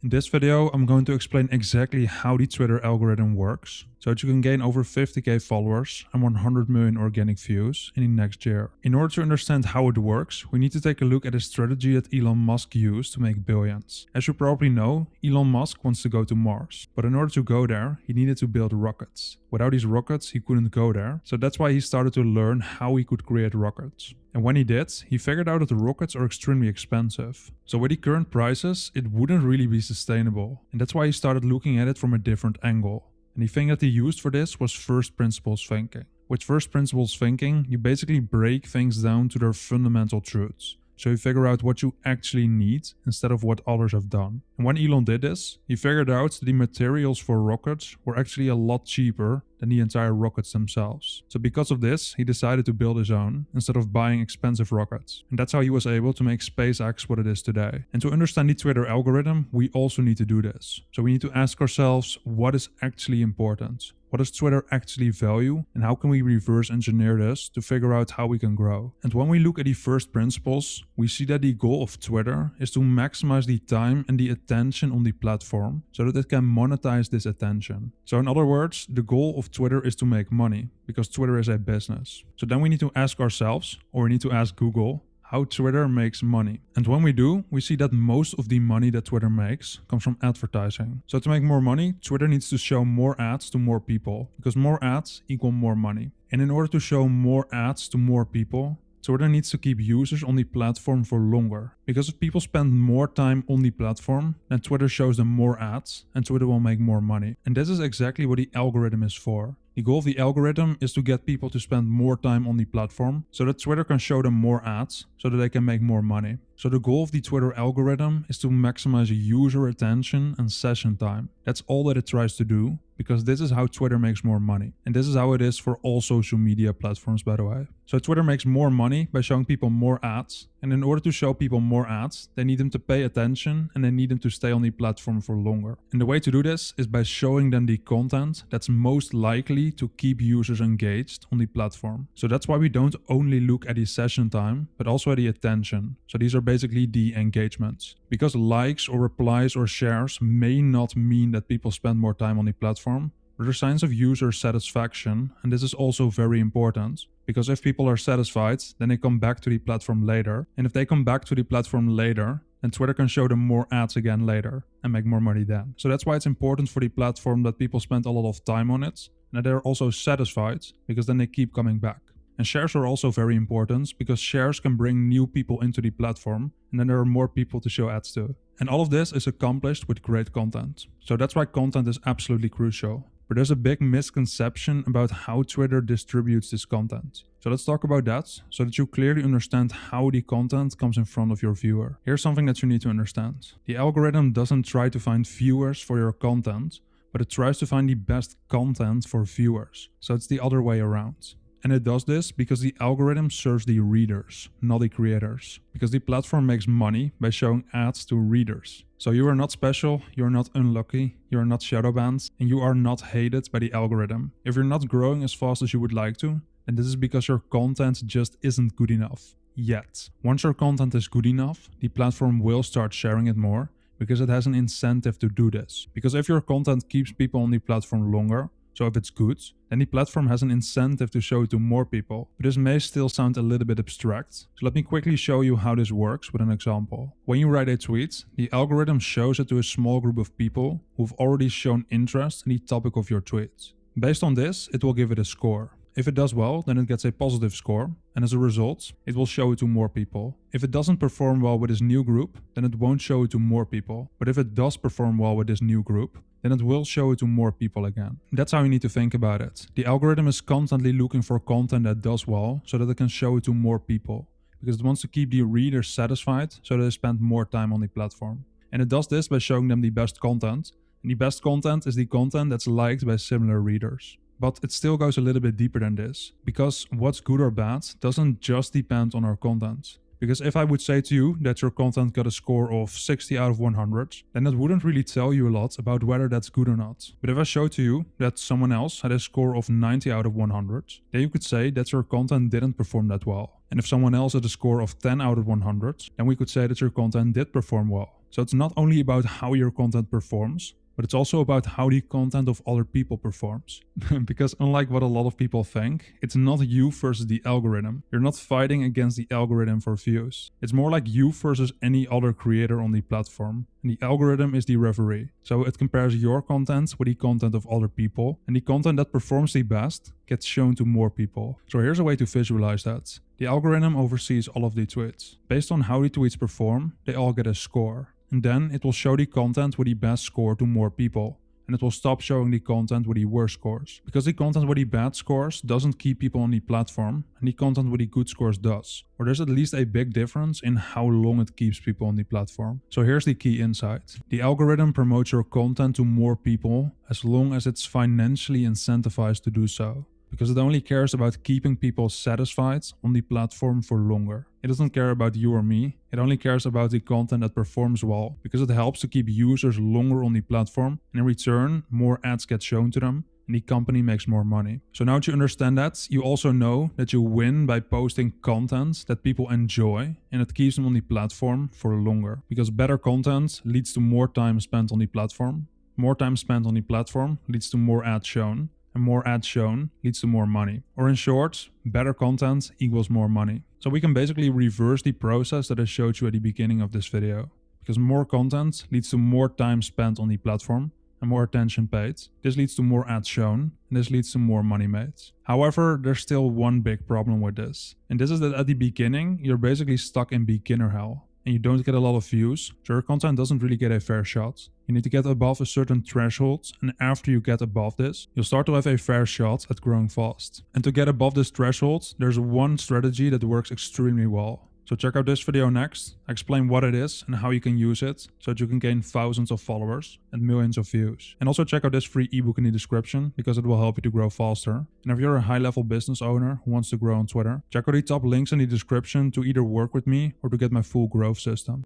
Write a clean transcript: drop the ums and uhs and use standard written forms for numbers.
In this video, I'm going to explain exactly how the Twitter algorithm works, so that you can gain over 50k followers and 100 million organic views in the next year. In order to understand how it works, we need to take a look at a strategy that Elon Musk used to make billions. As you probably know, Elon Musk wants to go to Mars, but in order to go there, he needed to build rockets. Without these rockets, he couldn't go there, so that's why he started to learn how he could create rockets. And when he did, he figured out that the rockets are extremely expensive. So with the current prices, it wouldn't really be sustainable. And that's why he started looking at it from a different angle. And the thing that he used for this was first principles thinking. With first principles thinking, you basically break things down to their fundamental truths. So you figure out what you actually need instead of what others have done. And when Elon did this, he figured out that the materials for rockets were actually a lot cheaper than the entire rockets themselves. So because of this, he decided to build his own instead of buying expensive rockets. And that's how he was able to make SpaceX what it is today. And to understand the Twitter algorithm, we also need to do this. So we need to ask ourselves, what is actually important? What does Twitter actually value, and how can we reverse engineer this to figure out how we can grow? And when we look at the first principles, we see that the goal of Twitter is to maximize the time and the attention on the platform so that it can monetize this attention. So in other words, the goal of Twitter is to make money, because Twitter is a business. So then we need to ask ourselves, or we need to ask Google, how Twitter makes money. And when we do, we see that most of the money that Twitter makes comes from advertising. So to make more money, Twitter needs to show more ads to more people, because more ads equal more money. And in order to show more ads to more people, Twitter needs to keep users on the platform for longer. Because if people spend more time on the platform, then Twitter shows them more ads and Twitter will make more money. And this is exactly what the algorithm is for. The goal of the algorithm is to get people to spend more time on the platform so that Twitter can show them more ads so that they can make more money. So the goal of the Twitter algorithm is to maximize user attention and session time. That's all that it tries to do, because this is how Twitter makes more money. And this is how it is for all social media platforms, by the way. So Twitter makes more money by showing people more ads. And in order to show people more ads, they need them to pay attention and they need them to stay on the platform for longer. And the way to do this is by showing them the content that's most likely to keep users engaged on the platform. So that's why we don't only look at the session time, but also at the attention. So these are basically the engagements. Because likes or replies or shares may not mean that people spend more time on the platform, but they're signs of user satisfaction, and this is also very important. Because if people are satisfied, then they come back to the platform later. And if they come back to the platform later, then Twitter can show them more ads again later and make more money then. So that's why it's important for the platform that people spend a lot of time on it and that they're also satisfied, because then they keep coming back. And shares are also very important because shares can bring new people into the platform and then there are more people to show ads to. And all of this is accomplished with great content. So that's why content is absolutely crucial. But there's a big misconception about how Twitter distributes this content. So let's talk about that so that you clearly understand how the content comes in front of your viewer. Here's something that you need to understand. The algorithm doesn't try to find viewers for your content, but it tries to find the best content for viewers. So it's the other way around. And it does this because the algorithm serves the readers, not the creators. Because the platform makes money by showing ads to readers. So you are not special, you are not unlucky, you are not shadow banned, and you are not hated by the algorithm. If you're not growing as fast as you would like to, then this is because your content just isn't good enough. Yet. Once your content is good enough, the platform will start sharing it more, because it has an incentive to do this. Because if your content keeps people on the platform longer, so if it's good, then the platform has an incentive to show it to more people. But this may still sound a little bit abstract, so let me quickly show you how this works with an example. When you write a tweet, the algorithm shows it to a small group of people who've already shown interest in the topic of your tweet. Based on this, it will give it a score. If it does well, then it gets a positive score, and as a result, it will show it to more people. If it doesn't perform well with this new group, then it won't show it to more people. But if it does perform well with this new group, then it will show it to more people again. That's how you need to think about it. The algorithm is constantly looking for content that does well, so that it can show it to more people. Because it wants to keep the readers satisfied, so that they spend more time on the platform. And it does this by showing them the best content. And the best content is the content that's liked by similar readers. But it still goes a little bit deeper than this, because what's good or bad doesn't just depend on our content. Because if I would say to you that your content got a score of 60 out of 100, then that wouldn't really tell you a lot about whether that's good or not. But if I show to you that someone else had a score of 90 out of 100, then you could say that your content didn't perform that well. And if someone else had a score of 10 out of 100, then we could say that your content did perform well. So it's not only about how your content performs, but it's also about how the content of other people performs. Because unlike what a lot of people think, it's not you versus the algorithm. You're not fighting against the algorithm for views. It's more like you versus any other creator on the platform. And the algorithm is the referee. So it compares your content with the content of other people, and the content that performs the best gets shown to more people. So here's a way to visualize that. The algorithm oversees all of the tweets. Based on how the tweets perform, they all get a score. And then it will show the content with the best score to more people. And it will stop showing the content with the worst scores. Because the content with the bad scores doesn't keep people on the platform, and the content with the good scores does. Or there's at least a big difference in how long it keeps people on the platform. So here's the key insight. The algorithm promotes your content to more people as long as it's financially incentivized to do so. Because it only cares about keeping people satisfied on the platform for longer. It doesn't care about you or me, it only cares about the content that performs well, because it helps to keep users longer on the platform, and in return, more ads get shown to them, and the company makes more money. So now that you understand that, you also know that you win by posting content that people enjoy, and it keeps them on the platform for longer. Because better content leads to more time spent on the platform. More time spent on the platform leads to more ads shown. And more ads shown leads to more money. Or in short, better content equals more money. So we can basically reverse the process that I showed you at the beginning of this video. Because more content leads to more time spent on the platform and more attention paid. This leads to more ads shown, and this leads to more money made. However, there's still one big problem with this. And this is that at the beginning, you're basically stuck in beginner hell. And you don't get a lot of views, so your content doesn't really get a fair shot. You need to get above a certain threshold, and after you get above this, you'll start to have a fair shot at growing fast. And to get above this threshold, there's one strategy that works extremely well. So check out this video next. I explain what it is and how you can use it so that you can gain thousands of followers and millions of views. And also check out this free ebook in the description because it will help you to grow faster. And if you're a high-level business owner who wants to grow on Twitter, check out the top links in the description to either work with me or to get my full growth system.